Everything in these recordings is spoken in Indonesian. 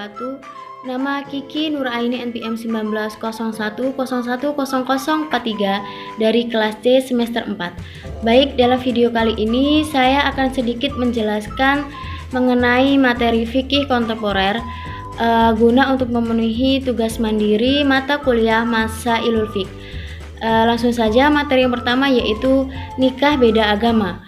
wabarakatuh. Nama Kiki Nuraini NPM 1901010043 dari kelas C semester 4. Baik, dalam video kali ini saya akan sedikit menjelaskan mengenai materi fikih kontemporer guna untuk memenuhi tugas mandiri mata kuliah Masailul Fiqh. Langsung saja materi yang pertama yaitu nikah beda agama.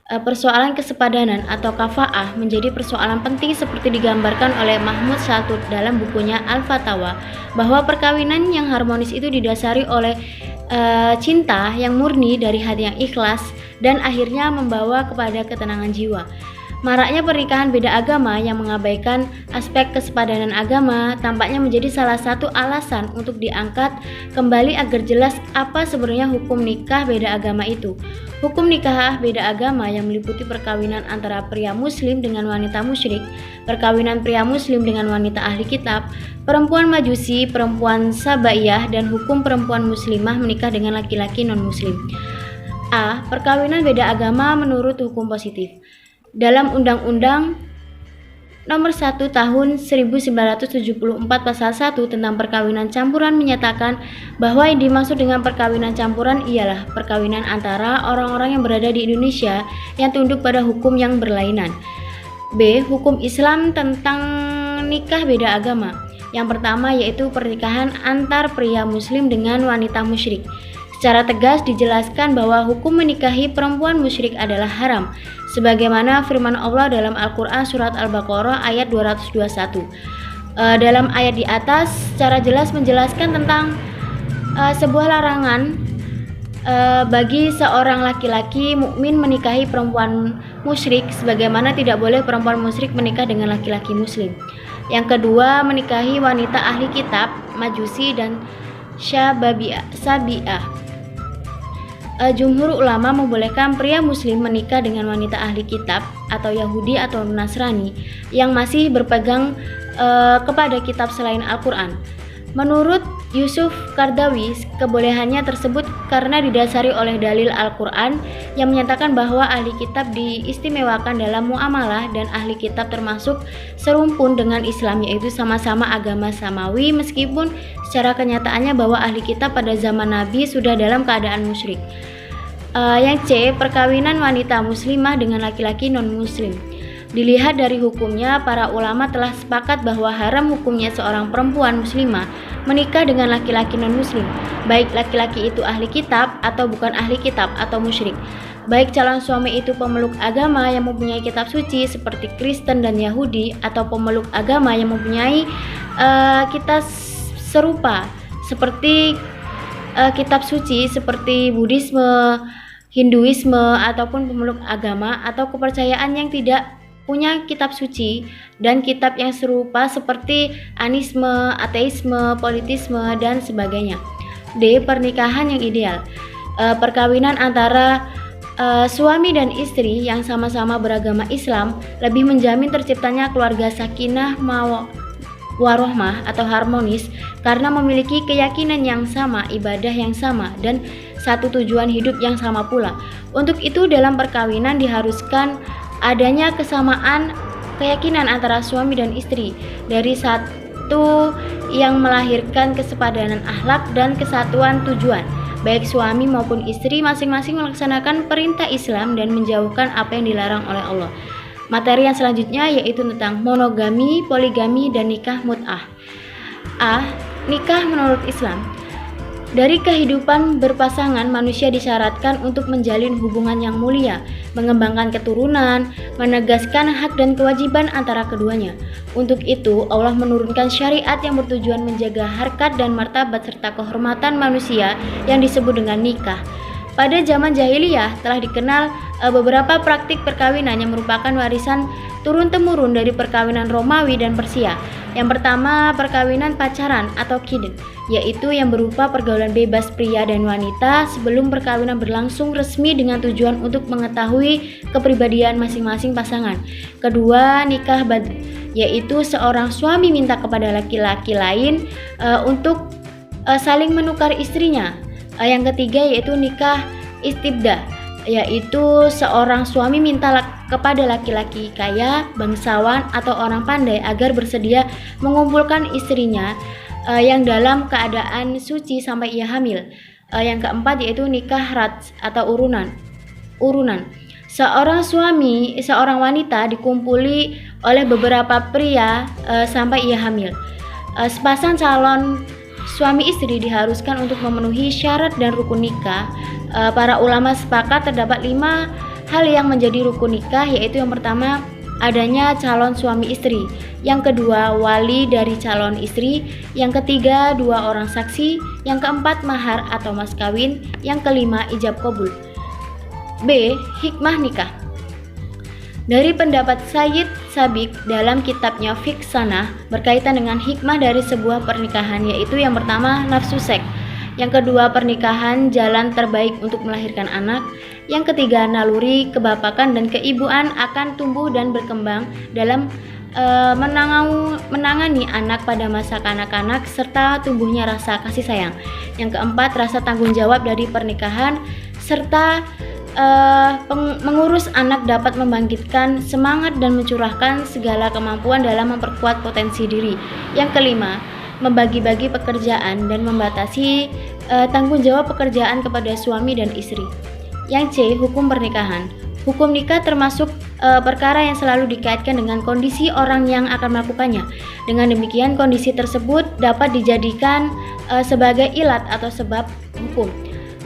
Persoalan kesepadanan atau kafaah menjadi persoalan penting seperti digambarkan oleh Mahmud Syatut dalam bukunya Al-Fatawa, bahwa perkawinan yang harmonis itu didasari oleh cinta yang murni dari hati yang ikhlas dan akhirnya membawa kepada ketenangan jiwa. Maraknya pernikahan beda agama yang mengabaikan aspek kesepadanan agama tampaknya menjadi salah satu alasan untuk diangkat kembali agar jelas apa sebenarnya hukum nikah beda agama itu. Hukum nikah beda agama yang meliputi perkawinan antara pria muslim dengan wanita musyrik, perkawinan pria muslim dengan wanita ahli kitab, perempuan majusi, perempuan sabaiyah, dan hukum perempuan muslimah menikah dengan laki-laki non-muslim. A. Perkawinan beda agama menurut hukum positif. Dalam Undang-Undang Nomor 1 Tahun 1974 Pasal 1 tentang perkawinan campuran menyatakan bahwa yang dimaksud dengan perkawinan campuran ialah perkawinan antara orang-orang yang berada di Indonesia yang tunduk pada hukum yang berlainan. B. Hukum Islam tentang nikah beda agama. Yang pertama yaitu pernikahan antar pria muslim dengan wanita musyrik. Secara tegas dijelaskan bahwa hukum menikahi perempuan musyrik adalah haram, sebagaimana firman Allah dalam Al-Quran Surat Al-Baqarah ayat 221. Dalam ayat di atas secara jelas menjelaskan tentang sebuah larangan bagi seorang laki-laki mukmin menikahi perempuan musyrik, sebagaimana tidak boleh perempuan musyrik menikah dengan laki-laki muslim. Yang kedua, menikahi wanita ahli kitab, majusi, dan sabi'ah. Jumhur ulama membolehkan pria muslim menikah dengan wanita ahli kitab atau Yahudi atau Nasrani yang masih berpegang kepada kitab selain Al-Quran. Menurut Yusuf Qaradawi, kebolehannya tersebut karena didasari oleh dalil Al-Quran yang menyatakan bahwa ahli kitab diistimewakan dalam muamalah dan ahli kitab termasuk serumpun dengan Islam, yaitu sama-sama agama samawi, meskipun secara kenyataannya bahwa ahli kitab pada zaman Nabi sudah dalam keadaan musyrik. Yang C. Perkawinan wanita muslimah dengan laki-laki non-muslim. Dilihat dari hukumnya, para ulama telah sepakat bahwa haram hukumnya seorang perempuan muslimah menikah dengan laki-laki non-muslim, baik laki-laki itu ahli kitab atau bukan ahli kitab atau musyrik. Baik calon suami itu pemeluk agama yang mempunyai kitab suci seperti Kristen dan Yahudi, atau pemeluk agama yang mempunyai kitab serupa seperti kitab suci seperti Buddhisme, Hinduisme, ataupun pemeluk agama atau kepercayaan yang tidak punya kitab suci dan kitab yang serupa seperti anisme, ateisme, politisme, dan sebagainya. D. Pernikahan yang ideal. Perkawinan antara suami dan istri yang sama-sama beragama Islam lebih menjamin terciptanya keluarga sakinah warohmah atau harmonis karena memiliki keyakinan yang sama, ibadah yang sama, dan satu tujuan hidup yang sama pula. Untuk itu dalam perkawinan diharuskan adanya kesamaan keyakinan antara suami dan istri, dari satu yang melahirkan kesepadanan akhlak dan kesatuan tujuan. Baik suami maupun istri masing-masing melaksanakan perintah Islam dan menjauhkan apa yang dilarang oleh Allah. Materi yang selanjutnya yaitu tentang monogami, poligami, dan nikah mut'ah. A. Nikah menurut Islam. Dari kehidupan berpasangan, manusia disyaratkan untuk menjalin hubungan yang mulia, mengembangkan keturunan, menegaskan hak dan kewajiban antara keduanya. Untuk itu, Allah menurunkan syariat yang bertujuan menjaga harkat dan martabat serta kehormatan manusia yang disebut dengan nikah. Pada zaman jahiliyah telah dikenal beberapa praktik perkawinan yang merupakan warisan turun-temurun dari perkawinan Romawi dan Persia. Yang pertama, perkawinan pacaran atau kidin, yaitu yang berupa pergaulan bebas pria dan wanita sebelum perkawinan berlangsung resmi dengan tujuan untuk mengetahui kepribadian masing-masing pasangan. Kedua, nikah badr, yaitu seorang suami minta kepada laki-laki lain untuk saling menukar istrinya. Yang ketiga yaitu nikah istibdah, yaitu seorang suami minta kepada laki-laki kaya, bangsawan, atau orang pandai agar bersedia mengumpulkan istrinya yang dalam keadaan suci sampai ia hamil. Yang keempat yaitu nikah rats atau urunan. Seorang wanita dikumpuli oleh beberapa pria sampai ia hamil. Sepasang calon suami istri diharuskan untuk memenuhi syarat dan rukun nikah. Para ulama sepakat terdapat 5 hal yang menjadi rukun nikah, yaitu yang pertama adanya calon suami istri, yang kedua wali dari calon istri, yang ketiga 2 orang saksi, yang keempat mahar atau mas kawin, yang kelima ijab kabul. B. Hikmah nikah. Dari pendapat Sayyid Sabiq dalam kitabnya Fiqh Sanah berkaitan dengan hikmah dari sebuah pernikahan, yaitu yang pertama nafsu seks, yang kedua pernikahan jalan terbaik untuk melahirkan anak, yang ketiga naluri kebapakan dan keibuan akan tumbuh dan berkembang dalam menangani anak pada masa kanak-kanak serta tumbuhnya rasa kasih sayang, yang keempat rasa tanggung jawab dari pernikahan serta mengurus anak dapat membangkitkan semangat dan mencurahkan segala kemampuan dalam memperkuat potensi diri. Yang kelima, membagi-bagi pekerjaan dan membatasi tanggung jawab pekerjaan kepada suami dan istri. Yang C. Hukum pernikahan. Hukum nikah termasuk perkara yang selalu dikaitkan dengan kondisi orang yang akan melakukannya. Dengan demikian, kondisi tersebut dapat dijadikan sebagai ilat atau sebab hukum.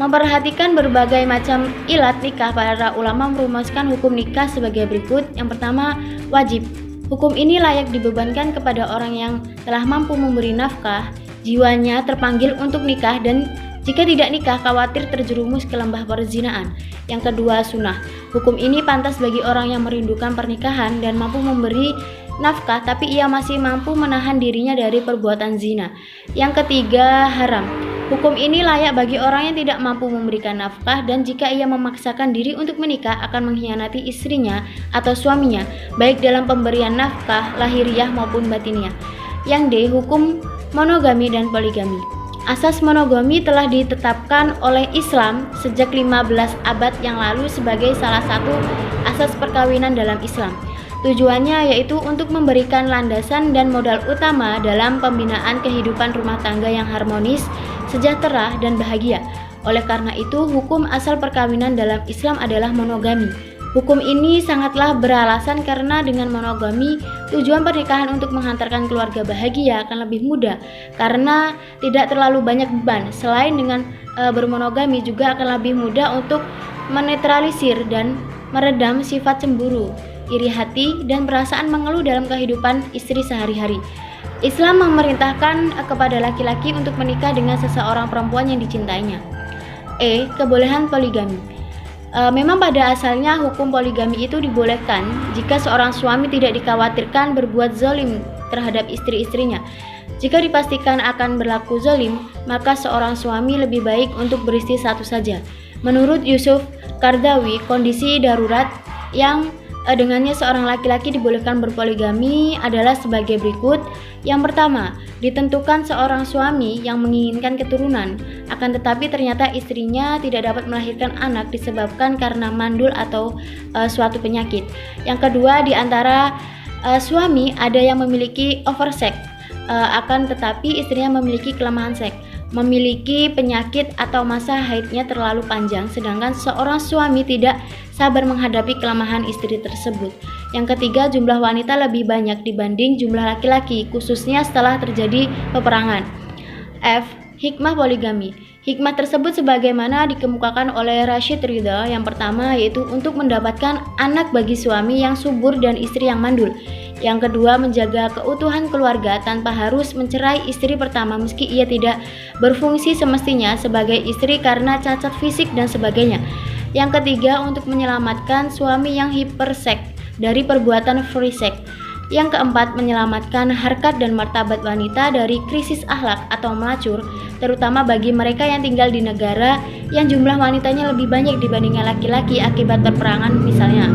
Memperhatikan berbagai macam ilat nikah, para ulama merumuskan hukum nikah sebagai berikut. Yang pertama, wajib. Hukum ini layak dibebankan kepada orang yang telah mampu memberi nafkah, jiwanya terpanggil untuk nikah, dan jika tidak nikah khawatir terjerumus ke lembah perzinaan. Yang kedua, sunnah. Hukum ini pantas bagi orang yang merindukan pernikahan dan mampu memberi nafkah tapi ia masih mampu menahan dirinya dari perbuatan zina. Yang ketiga, haram. Hukum ini layak bagi orang yang tidak mampu memberikan nafkah dan jika ia memaksakan diri untuk menikah akan mengkhianati istrinya atau suaminya, baik dalam pemberian nafkah lahiriah maupun batiniah. Yang D. Hukum monogami dan poligami. Asas monogami telah ditetapkan oleh Islam sejak 15 abad yang lalu sebagai salah satu asas perkawinan dalam Islam. Tujuannya yaitu untuk memberikan landasan dan modal utama dalam pembinaan kehidupan rumah tangga yang harmonis, sejahtera, dan bahagia. Oleh karena itu, hukum asal perkawinan dalam Islam adalah monogami. Hukum ini sangatlah beralasan karena dengan monogami, tujuan pernikahan untuk menghantarkan keluarga bahagia akan lebih mudah karena tidak terlalu banyak beban. Selain dengan bermonogami juga akan lebih mudah untuk menetralisir dan meredam sifat cemburu, iri hati, dan perasaan mengeluh dalam kehidupan istri sehari-hari. Islam memerintahkan kepada laki-laki untuk menikah dengan seseorang perempuan yang dicintainya. E. Kebolehan poligami. Memang pada asalnya hukum poligami itu dibolehkan jika seorang suami tidak dikhawatirkan berbuat zalim terhadap istri-istrinya. Jika dipastikan akan berlaku zalim, maka seorang suami lebih baik untuk beristri satu saja. Menurut Yusuf Qaradawi, kondisi darurat yang dengannya seorang laki-laki dibolehkan berpoligami adalah sebagai berikut. Yang pertama, ditentukan seorang suami yang menginginkan keturunan, akan tetapi ternyata istrinya tidak dapat melahirkan anak disebabkan karena mandul atau suatu penyakit. Yang kedua, di antara suami ada yang memiliki oversex, akan tetapi istrinya memiliki kelemahan seks, memiliki penyakit atau masa haidnya terlalu panjang, sedangkan seorang suami tidak sabar menghadapi kelemahan istri tersebut. Yang ketiga, jumlah wanita lebih banyak dibanding jumlah laki-laki, khususnya setelah terjadi peperangan. F. Hikmah poligami. Hikmah tersebut sebagaimana dikemukakan oleh Rashid Ridha. Yang pertama yaitu untuk mendapatkan anak bagi suami yang subur dan istri yang mandul. Yang kedua, menjaga keutuhan keluarga tanpa harus mencerai istri pertama meski ia tidak berfungsi semestinya sebagai istri karena cacat fisik dan sebagainya. Yang ketiga, untuk menyelamatkan suami yang hiperseks dari perbuatan free sex. Yang keempat, menyelamatkan harkat dan martabat wanita dari krisis akhlak atau melacur, terutama bagi mereka yang tinggal di negara yang jumlah wanitanya lebih banyak dibandingkan laki-laki akibat peperangan misalnya.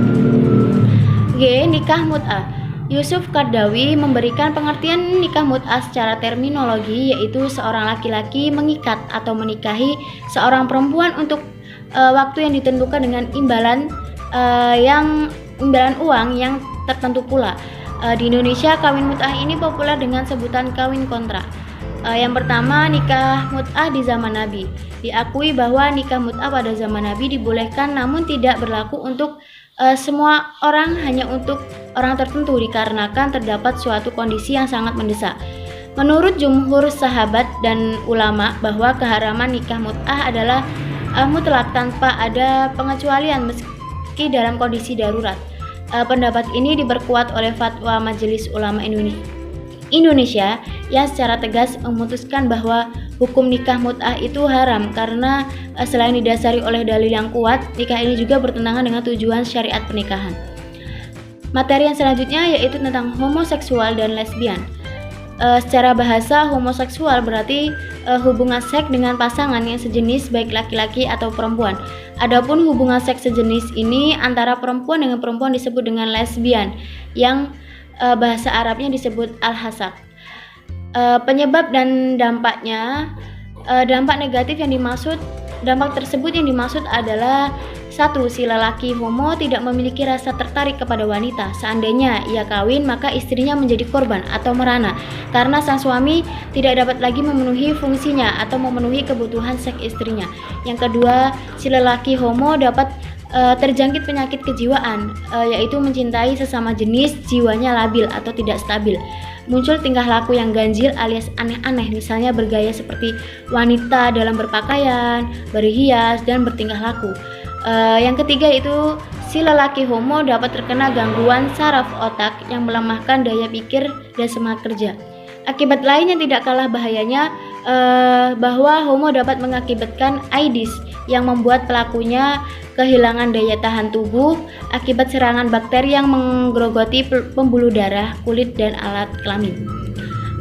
G. Nikah mut'ah. Yusuf Qaradawi memberikan pengertian nikah mut'ah secara terminologi, yaitu seorang laki-laki mengikat atau menikahi seorang perempuan untuk waktu yang ditentukan dengan imbalan uang yang tertentu pula. Di Indonesia, kawin mut'ah ini populer dengan sebutan kawin kontrak. Yang pertama, nikah mut'ah di zaman Nabi. Diakui bahwa nikah mut'ah pada zaman Nabi dibolehkan namun tidak berlaku untuk semua orang, hanya untuk orang tertentu dikarenakan terdapat suatu kondisi yang sangat mendesak. Menurut jumhur sahabat dan ulama bahwa keharaman nikah mut'ah adalah mutlak tanpa ada pengecualian meski dalam kondisi darurat. Pendapat ini diperkuat oleh fatwa Majelis Ulama Indonesia yang secara tegas memutuskan bahwa hukum nikah mut'ah itu haram karena selain didasari oleh dalil yang kuat, nikah ini juga bertentangan dengan tujuan syariat pernikahan. Materi yang selanjutnya yaitu tentang homoseksual dan lesbian. Secara bahasa, homoseksual berarti hubungan seks dengan pasangan yang sejenis baik laki-laki atau perempuan. Adapun hubungan seks sejenis ini antara perempuan dengan perempuan disebut dengan lesbian, yang bahasa Arabnya disebut al-hasaq. Penyebab dan dampaknya, dampak negatif yang dimaksud, dampak tersebut yang dimaksud adalah 1. Si lelaki homo tidak memiliki rasa tertarik kepada wanita. Seandainya ia kawin, maka istrinya menjadi korban atau merana karena sang suami tidak dapat lagi memenuhi fungsinya atau memenuhi kebutuhan seks istrinya. Yang kedua, si lelaki homo dapat terjangkit penyakit kejiwaan, yaitu mencintai sesama jenis, jiwanya labil atau tidak stabil. Muncul tingkah laku yang ganjil alias aneh-aneh, misalnya bergaya seperti wanita dalam berpakaian, berhias, dan bertingkah laku. Yang ketiga itu si lelaki homo dapat terkena gangguan saraf otak yang melemahkan daya pikir dan semangat kerja. Akibat lain yang tidak kalah bahayanya, bahwa homo dapat mengakibatkan AIDS yang membuat pelakunya kehilangan daya tahan tubuh akibat serangan bakteri yang menggerogoti pembuluh darah, kulit, dan alat kelamin.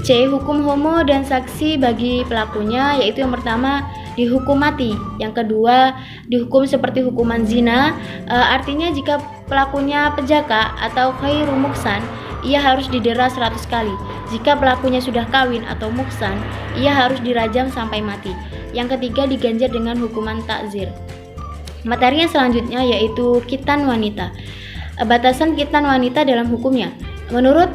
C. Hukum homo dan saksi bagi pelakunya, yaitu yang pertama dihukum mati, yang kedua dihukum seperti hukuman zina, artinya jika pelakunya pejaka atau khairu muksan, ia harus didera 100 kali. Jika pelakunya sudah kawin atau muksan, ia harus dirajam sampai mati. Yang ketiga diganjar dengan hukuman takzir. Materi yang selanjutnya yaitu khitan wanita. Batasan khitan wanita dalam hukumnya. Menurut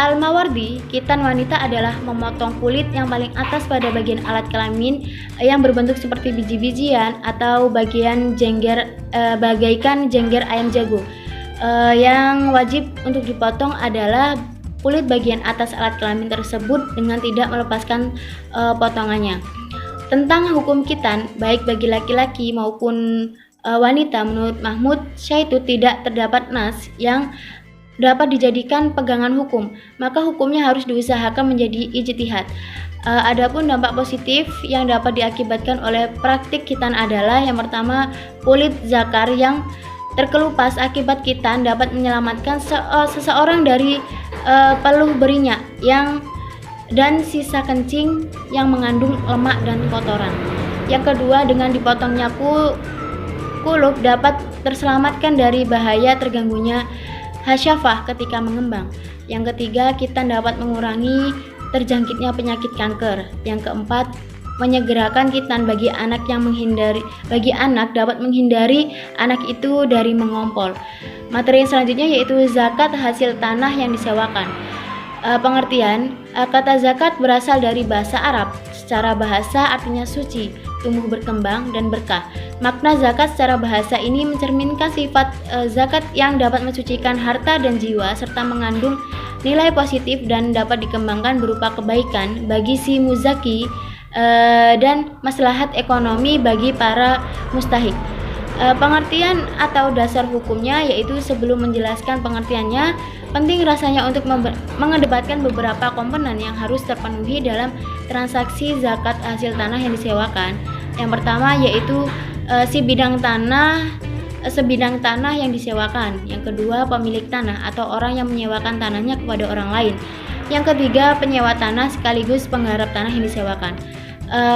Al-Mawardi, khitan wanita adalah memotong kulit yang paling atas pada bagian alat kelamin yang berbentuk seperti biji-bijian atau bagian jengger, bagaikan jengger ayam jago. Yang wajib untuk dipotong adalah kulit bagian atas alat kelamin tersebut dengan tidak melepaskan potongannya. Tentang hukum khitan baik bagi laki-laki maupun wanita, menurut Mahmud Syaitu tidak terdapat nas yang dapat dijadikan pegangan hukum, maka hukumnya harus diusahakan menjadi ijtihad. Adapun dampak positif yang dapat diakibatkan oleh praktik khitan adalah yang pertama, kulit zakar yang terkelupas akibat khitan dapat menyelamatkan seseorang dari peluh berinyak dan sisa kencing yang mengandung lemak dan kotoran. Yang kedua, dengan dipotongnya kulup dapat terselamatkan dari bahaya terganggunya hasyafah ketika mengembang. Yang ketiga, khitan dapat mengurangi terjangkitnya penyakit kanker. Yang keempat, menyegerakan khitan bagi anak dapat menghindari anak itu dari mengompol. Materi yang selanjutnya yaitu zakat hasil tanah yang disewakan. Pengertian, kata zakat berasal dari bahasa Arab. Secara bahasa artinya suci, tumbuh berkembang, dan berkah. Makna zakat secara bahasa ini mencerminkan sifat zakat yang dapat mensucikan harta dan jiwa serta mengandung nilai positif dan dapat dikembangkan berupa kebaikan bagi si muzaki dan maslahat ekonomi bagi para mustahik. Pengertian atau dasar hukumnya yaitu sebelum menjelaskan pengertiannya, penting rasanya untuk mengedepankan beberapa komponen yang harus terpenuhi dalam transaksi zakat hasil tanah yang disewakan. Yang pertama yaitu sebidang tanah yang disewakan. Yang kedua, pemilik tanah atau orang yang menyewakan tanahnya kepada orang lain. Yang ketiga, penyewa tanah sekaligus penggarap tanah yang disewakan.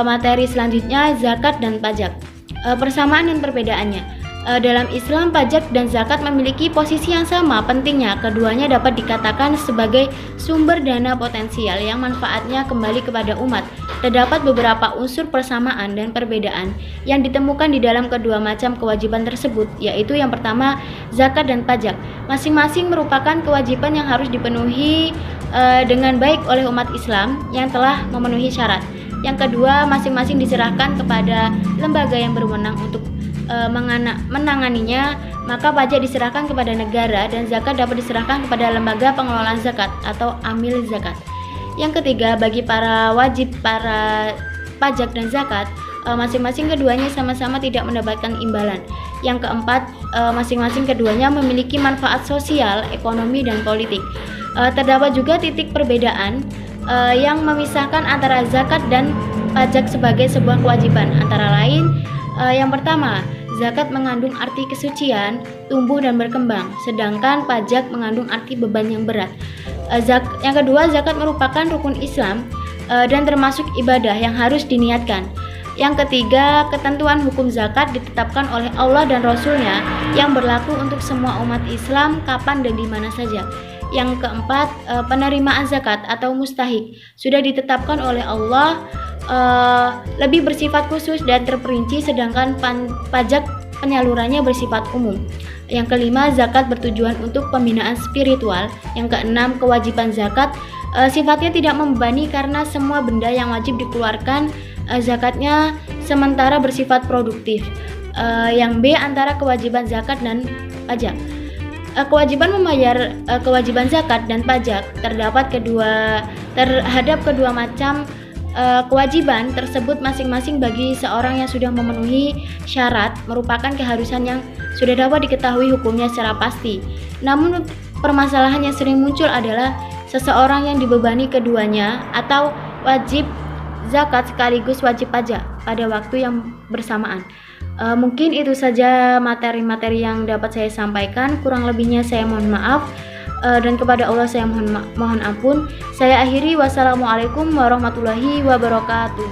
Materi selanjutnya zakat dan pajak. Persamaan dan perbedaannya. Dalam Islam, pajak dan zakat memiliki posisi yang sama pentingnya. Keduanya dapat dikatakan sebagai sumber dana potensial yang manfaatnya kembali kepada umat. terdapat beberapa unsur persamaan dan perbedaan yang ditemukan di dalam kedua macam kewajiban tersebut, yaitu yang pertama, zakat dan pajak. Masing-masing merupakan kewajiban yang harus dipenuhi dengan baik oleh umat Islam yang telah memenuhi syarat. Yang kedua, masing-masing diserahkan kepada lembaga yang berwenang untuk menanganinya, maka pajak diserahkan kepada negara dan zakat dapat diserahkan kepada lembaga pengelolaan zakat atau amil zakat. Yang ketiga, bagi para wajib pajak dan zakat, masing-masing keduanya sama-sama tidak mendapatkan imbalan. Yang keempat, masing-masing keduanya memiliki manfaat sosial, ekonomi, dan politik. Terdapat juga titik perbedaan yang memisahkan antara zakat dan pajak sebagai sebuah kewajiban. Antara lain, yang pertama, zakat mengandung arti kesucian, tumbuh dan berkembang, sedangkan pajak mengandung arti beban yang berat. Yang kedua, zakat merupakan rukun Islam dan termasuk ibadah yang harus diniatkan. Yang ketiga, ketentuan hukum zakat ditetapkan oleh Allah dan Rasul-Nya yang berlaku untuk semua umat Islam kapan dan di mana saja. Yang keempat, penerimaan zakat atau mustahik sudah ditetapkan oleh Allah, lebih bersifat khusus dan terperinci, sedangkan pajak penyalurannya bersifat umum. Yang kelima, zakat bertujuan untuk pembinaan spiritual. Yang keenam, kewajiban zakat sifatnya tidak membebani karena semua benda yang wajib dikeluarkan zakatnya sementara bersifat produktif. Yang B, antara kewajiban zakat dan pajak. Kewajiban membayar kewajiban zakat dan pajak terhadap kedua macam kewajiban tersebut masing-masing bagi seorang yang sudah memenuhi syarat merupakan keharusan yang sudah dapat diketahui hukumnya secara pasti. Namun permasalahan yang sering muncul adalah seseorang yang dibebani keduanya atau wajib zakat sekaligus wajib pajak pada waktu yang bersamaan. Mungkin itu saja materi-materi yang dapat saya sampaikan. Kurang lebihnya saya mohon maaf. Dan kepada Allah saya mohon ampun. Saya akhiri, wassalamualaikum warahmatullahi wabarakatuh.